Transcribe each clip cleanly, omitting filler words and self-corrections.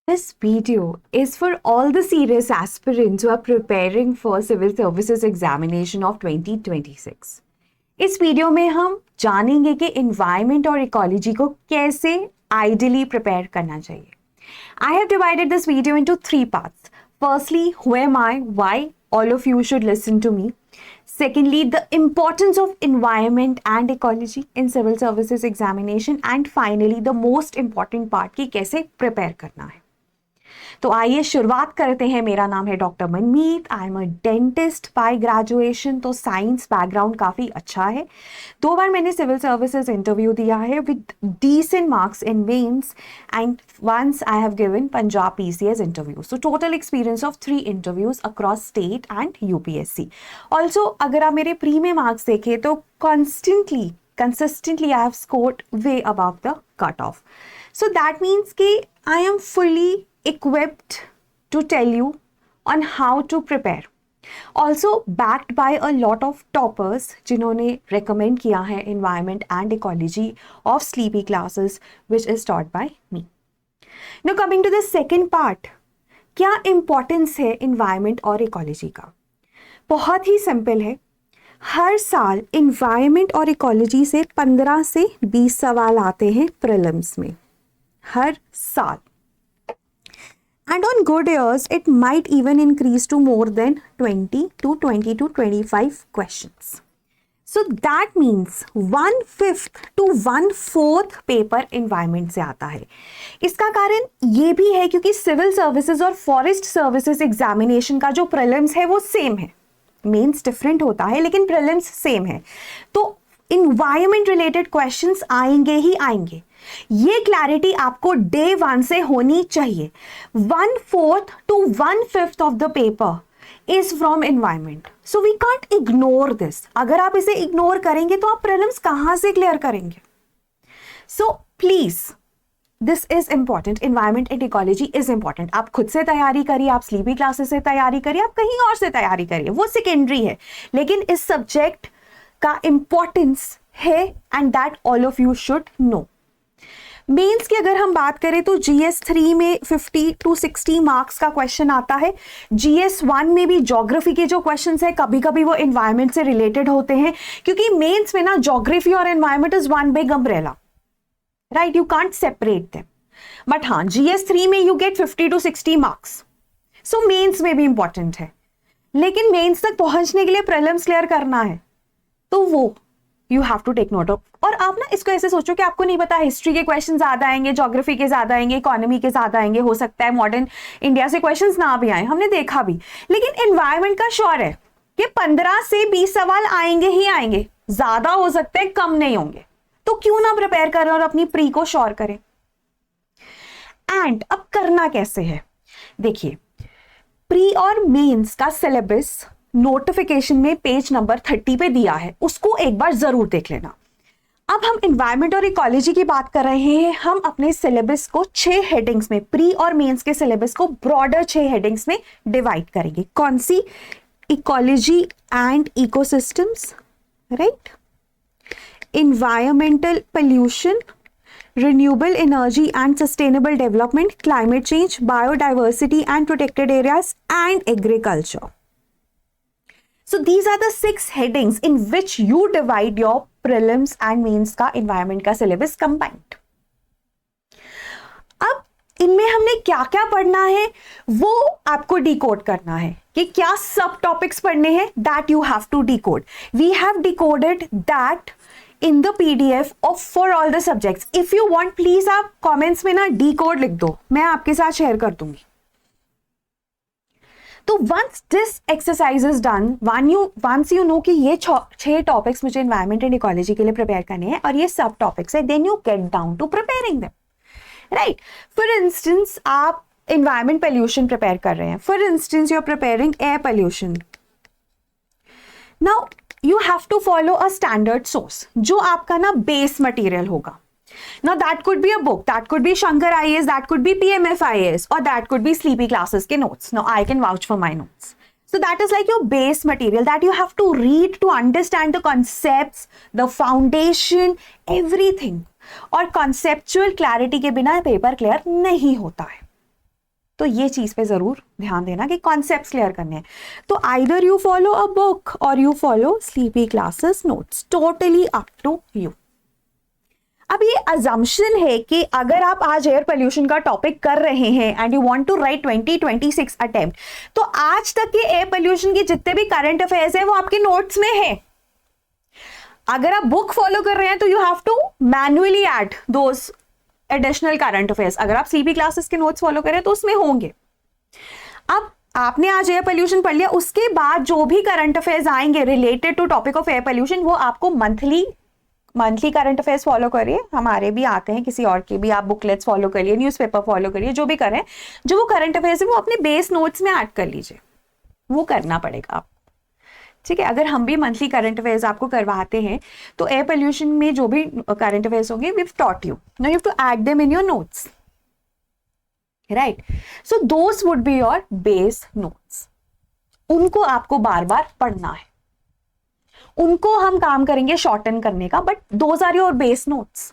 This video is for all the serious aspirants who are preparing for Civil Services Examination of 2026. इस video में हम जानेंगे कि environment और ecology को कैसे ideally prepare करना चाहिए. I have divided this video into 3 parts. Firstly, who am I? Why all of you should listen to me. Secondly, the importance of environment and ecology in Civil Services Examination. And finally, the most important part कि कैसे prepare करना है. तो आइए शुरुआत करते हैं. मेरा नाम है doctor Manmeet. I am a dentist bye graduation. तो साइंस बैकग्राउंड काफ़ी अच्छा है. 2 बार मैंने सिविल सर्विसेज इंटरव्यू दिया है with decent marks in mains and once I have given Punjab PCS interview. So total experience of 3 interviews across state and UPSC. Also अगर आप मेरे प्री में मार्क्स देखें तो consistently I have scored way above the cutoff. So that means कि I am fully equipped to tell you on how to prepare. Also backed by a lot of toppers जिन्होंने recommend किया है environment and ecology of sleepy classes which is taught by me. Now coming to the second part, क्या importance है environment और ecology का? बहुत ही simple है. हर साल environment और ecology से 15 से 20 सवाल आते हैं prelims में. हर साल. And on good years, it might even increase to more than 20 to 25 questions. So that means 1/5 to 1/4 paper environment से आता है. इसका कारण ये भी है क्योंकि सिविल सर्विसेज और फॉरेस्ट सर्विसेज एग्जामिनेशन का जो प्रीलिम्स है वो सेम है. मेंस डिफरेंट होता है लेकिन प्रीलिम्स सेम है. तो इन्वायरमेंट रिलेटेड क्वेश्चंस आएंगे ही आएंगे. ये क्लैरिटी आपको डे 1 से होनी चाहिए. 1/4 to 1/5 of the paper is from environment. So we can't ignore this. अगर आप इसे इग्नोर करेंगे तो आप प्रीलिम्स कहां से क्लियर करेंगे? So please this is important. Environment and ecology is important. आप खुद से तैयारी करिए, आप स्लीपी क्लासेस से तैयारी करिए, आप कहीं और से तैयारी करिए, वो सेकेंडरी है. लेकिन इस सब्जेक्ट का इंपॉर्टेंस है and that all of you should know. Mains की अगर हम बात करें तो जीएस 3 में 50 to 60 मार्क्स का क्वेश्चन आता है. जीएस 1 में भी ज्योग्राफी के जो क्वेश्चंस है कभी कभी वो एनवायरनमेंट से रिलेटेड होते हैं क्योंकि मेंस में ना ज्योग्राफी और environment is one big umbrella, right? You can't separate them. But हाँ, जीएस 3 में you get 50 to 60 marks. So mains में भी इंपॉर्टेंट है. लेकिन मेंस तक पहुंचने के लिए प्रीलिम्स क्लियर करना है तो वो you have to take note of. और आप ना इसको ऐसे सोचो कि आपको नहीं पता, हिस्ट्री के क्वेश्चन ज्यादा आएंगे, ज्योग्राफी के ज्यादा आएंगे, इकोनॉमी के ज्यादा आएंगे, हो सकता है मॉडर्न इंडिया से क्वेश्चंस ना भी आए, हमने देखा भी. लेकिन एनवायरमेंट का श्योर है कि 15 से 20 सवाल आएंगे ही आएंगे. ज्यादा हो सकते हैं, कम नहीं होंगे. तो क्यों ना प्रिपेयर करें और अपनी प्री को श्योर करें. एंड अब करना कैसे है? देखिए, प्री और मेंस का सिलेबस नोटिफिकेशन में पेज नंबर 30 पे दिया है, उसको एक बार जरूर देख लेना. अब हम एनवायरमेंट और इकोलॉजी की बात कर रहे हैं. हम अपने सिलेबस को 6 हेडिंग्स में, प्री और मेंस के सिलेबस को ब्रॉडर 6 हेडिंग्स में डिवाइड करेंगे. कौन सी? Ecology and ecosystems, right? Environmental pollution, renewable energy and sustainable development, climate change, biodiversity and protected areas, and agriculture. So these are the 6 headings in which you divide your prelims and mains का environment का syllabus combined. अब इनमें हमने क्या क्या पढ़ना है वो आपको डिकोड करना है कि क्या सब टॉपिक्स पढ़ने हैं. that you have to decode. We have decoded that in the PDF of for all the subjects. If you want, please आप comments में ना decode लिख दो, मैं आपके साथ शेयर कर दूंगी. तो once this exercise is done, once you know कि ये 6 टॉपिक्स मुझे environment and ecology के लिए प्रिपेयर करने हैं और ये सब टॉपिक्स है, then you get down to preparing them, right? For instance, आप environment pollution प्रिपेयर कर रहे हैं. For instance, you are preparing air pollution. Now you have to follow a standard source जो आपका ना बेस मटेरियल होगा. Now that could be a book, that could be Shankar IAS, that could be PMF IAS, or that could be Sleepy Classes के notes. Now I can vouch for my notes. So that is like your base material that you have to read to understand the concepts, the foundation, everything. और conceptual clarity के बिना paper clear नहीं होता है. तो ये चीज पे जरूर ध्यान देना कि कॉन्सेप्ट्स क्लियर करने हैं. तो either you follow a book or you follow sleepy classes notes, totally up to you. अब ये अजम्पशन है कि अगर आप आज एयर पोल्यूशन का टॉपिक कर रहे हैं and you want to write 2026 attempt, तो आज तक के एयर पोल्यूशन के जितने भी करंट अफेयर्स हैं वो आपके नोट्स में है. अगर आप बुक फॉलो कर रहे हैं तो you have to manually add those additional current affairs. अगर आप सीबी क्लासेस के नोट्स फॉलो करें तो उसमें होंगे. अब आपने आज एयर पोल्यूशन पढ़ लिया, उसके बाद जो भी करंट अफेयर्स आएंगे related to topic of air pollution वो आपको मंथली करंट अफेयर्स फॉलो करिए. हमारे भी आते हैं, किसी और के भी आप बुकलेट्स फॉलो करिए, न्यूज़पेपर फॉलो करिए, जो भी करें, जो वो करंट अफेयर्स है वो अपने बेस नोट्स में ऐड कर लीजिए. वो करना पड़ेगा आप, ठीक है. अगर हम भी मंथली करंट अफेयर्स आपको करवाते हैं तो एयर पोल्यूशन में जो भी करंट अफेयर्स होंगे we have taught you, now you have to add them in your notes, right. So those would be your base notes. उनको आपको बार बार पढ़ना है, उनको हम काम करेंगे शॉर्टन करने का, but those are your base notes.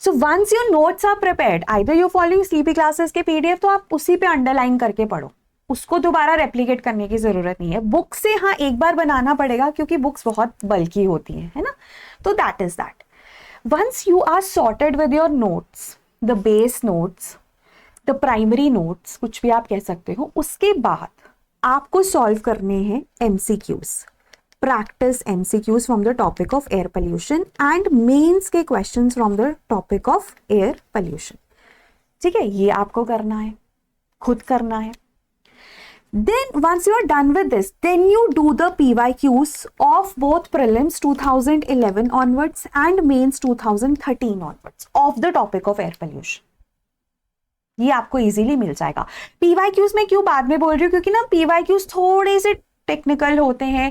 So once your notes are prepared, either you following Sleepy classes के पीडीएफ, तो आप उसी पे अंडरलाइन करके पढ़ो, उसको दोबारा रेप्लिकेट करने की जरूरत नहीं है. बुक से हाँ एक बार बनाना पड़ेगा क्योंकि बुक्स बहुत बल्की होती हैं, है ना. तो that is that. Once you are sorted with your notes, the base notes, the primary notes, कुछ भी आप कह सकते हो, उसके बाद आपको सॉल्व करने हैं MCQs, practice MCQs from the topic of air pollution and mains के questions from the topic of air pollution. ठीक है, ये आपको करना है, खुद करना है. Then once you are done with this, then you do the PYQs of both prelims 2011 onwards and mains 2013 onwards of the topic of air pollution. ये आपको इजीली मिल जाएगा. PYQs में क्यों बाद में बोल रही हूँ, क्योंकि ना PYQs थोड़े से टेक्निकल होते हैं,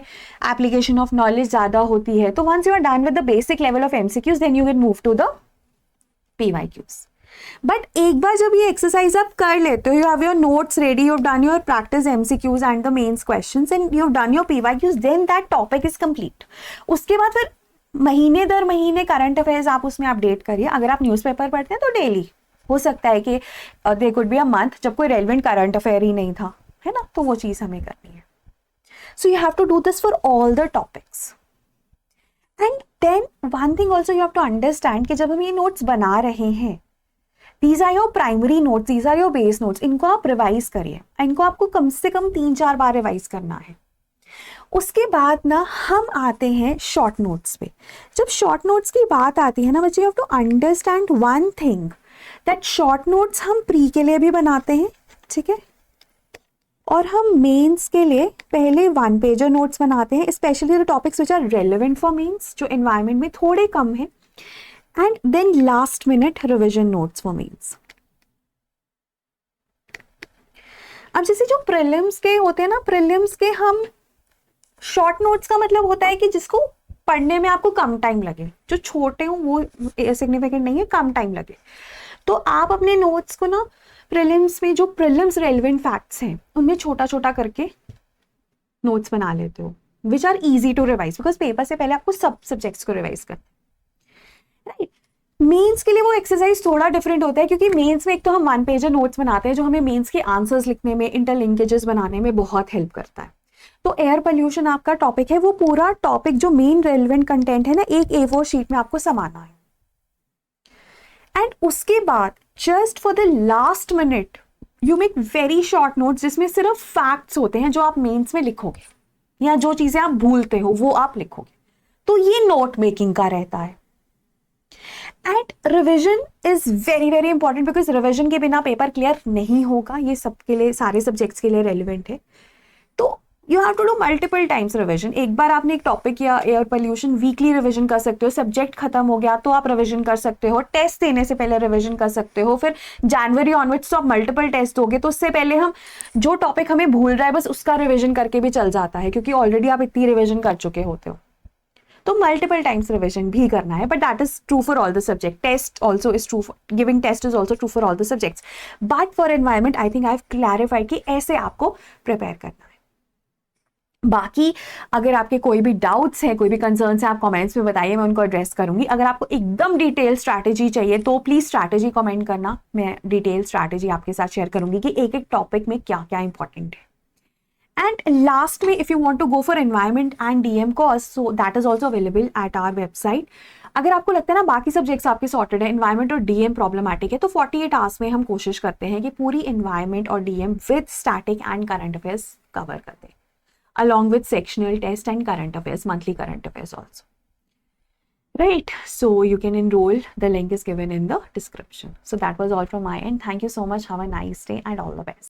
एप्लीकेशन ऑफ नॉलेज ज्यादा होती है. तो once you are done with the basic level of MCQs, then you can move to the PYQs. But एक बार जब ये एक्सरसाइज आप कर लेते हो, you have your notes ready, you have done your practice MCQs and the mains questions and you have done your PYQs, then that topic is complete. उसके बाद फिर महीने दर महीने करंट अफेयर्स आप उसमें अपडेट करिए. अगर आप न्यूज़पेपर पढ़ते हैं तो डेली हो सकता है कि there could be a month जब कोई रेलेवेंट करंट अफेयर ही नहीं था, है ना, तो वो चीज हमें करनी है. So you have to do this for all the topics. And then one thing also you have to understand कि जब हम ये नोट्स बना रहे हैं, these are your primary notes, these are your base notes, इनको आप रिवाइज करिए. इनको आपको कम से कम 3-4 बार रिवाइज करना है. उसके बाद ना हम आते हैं शॉर्ट नोट्स पे. जब शॉर्ट नोट्स की बात आती है ना बच्चे, you have to understand one thing, that short notes हम प्री के लिए भी बनाते हैं, ठीक है, और हम मेंस के लिए पहले 1 पेजर नोट्स बनाते हैं, specially the topics which are relevant for mains, जो एनवायरमेंट में थोड़े कम है. And then last minute revision notes for mains. अब जैसे जो प्रीलिम्स के होते हैं ना, प्रीलिम्स के हम शॉर्ट नोट्स का मतलब होता है कि जिसको पढ़ने में आपको कम टाइम लगे, जो छोटे हो वो सिग्निफिकेंट नहीं है, कम टाइम लगे. तो आप अपने नोट्स को ना प्रीलिम्स में जो प्रीलिम्स रेलेवेंट फैक्ट्स हैं उनमें छोटा छोटा करके नोट्स बना लेते हो, which are easy to revise, because paper से पहले आपको सब सब्जेक्ट्स को रिवाइज करना. राइट. मेंस के लिए वो एक्सरसाइज थोड़ा डिफरेंट होता है, क्योंकि मेंस में एक तो हम 1 पेजर नोट्स बनाते हैं जो हमें मेंस के आंसर्स लिखने में, इंटरलिंकेजेस बनाने में बहुत हेल्प करता है. तो एयर पोल्यूशन आपका टॉपिक है, वो पूरा टॉपिक जो मेन रेलेवेंट कंटेंट है ना, एक A4 शीट में आपको समाना है. एंड उसके बाद just for the last minute you make very short notes जिसमें सिर्फ फैक्ट्स होते हैं जो आप मेंस में लिखोगे, या जो चीजें आप भूलते हो वो आप लिखोगे. तो ये नोट मेकिंग का रहता है. And revision is very very important, because revision के बिना पेपर क्लियर नहीं होगा. ये सबके लिए, सारे सब्जेक्ट्स के लिए रेलिवेंट है. तो you have to do multiple times revision. एक बार आपने एक टॉपिक या एयर पोल्यूशन वीकली रिविजन कर सकते हो, सब्जेक्ट खत्म हो गया तो आप रिविजन कर सकते हो, टेस्ट देने से पहले रिविजन कर सकते हो, फिर जनवरी ऑनवर्ड्स तो आप मल्टीपल टेस्ट दोगे, तो उससे पहले हम जो टॉपिक हमें भूल रहा है बस उसका रिविजन करके भी चल जाता है, क्योंकि ऑलरेडी आप इतनी रिविजन कर चुके होते हो. तो मल्टीपल टाइम्स रिविजन भी करना है, but that is true for all the subject. Test also is true, giving test is also true for all the subjects, but for environment I think I have clarified कि ऐसे आपको prepare करना है. बाकी अगर आपके कोई भी डाउट्स हैं, कोई भी कंसर्न्स हैं, आप कमेंट्स में बताइए, मैं उनको एड्रेस करूंगी. अगर आपको एकदम डिटेल स्ट्रैटेजी चाहिए तो प्लीज स्ट्रैटेजी कमेंट करना, मैं डिटेल स्ट्रैटेजी आपके साथ शेयर करूंगी कि एक एक टॉपिक में क्या क्या इंपॉर्टेंट है. And last में, if you want to go for environment and DM course, so that is also available at our website. अगर आपको लगता है ना बाकी सब्जेक्ट्स आपके सॉर्टेड है, एनवायरमेंट और डीएम प्रॉब्लमैटिक है, तो 48 आवर्स में हम कोशिश करते हैं कि पूरी एनवायरमेंट और DM with static and current affairs cover कर दें, along with sectional test and current affairs, monthly current affairs also. Right, so you can enroll. The link is given in the description. So that was all from my end. Thank you so much. Have a nice day and all the best.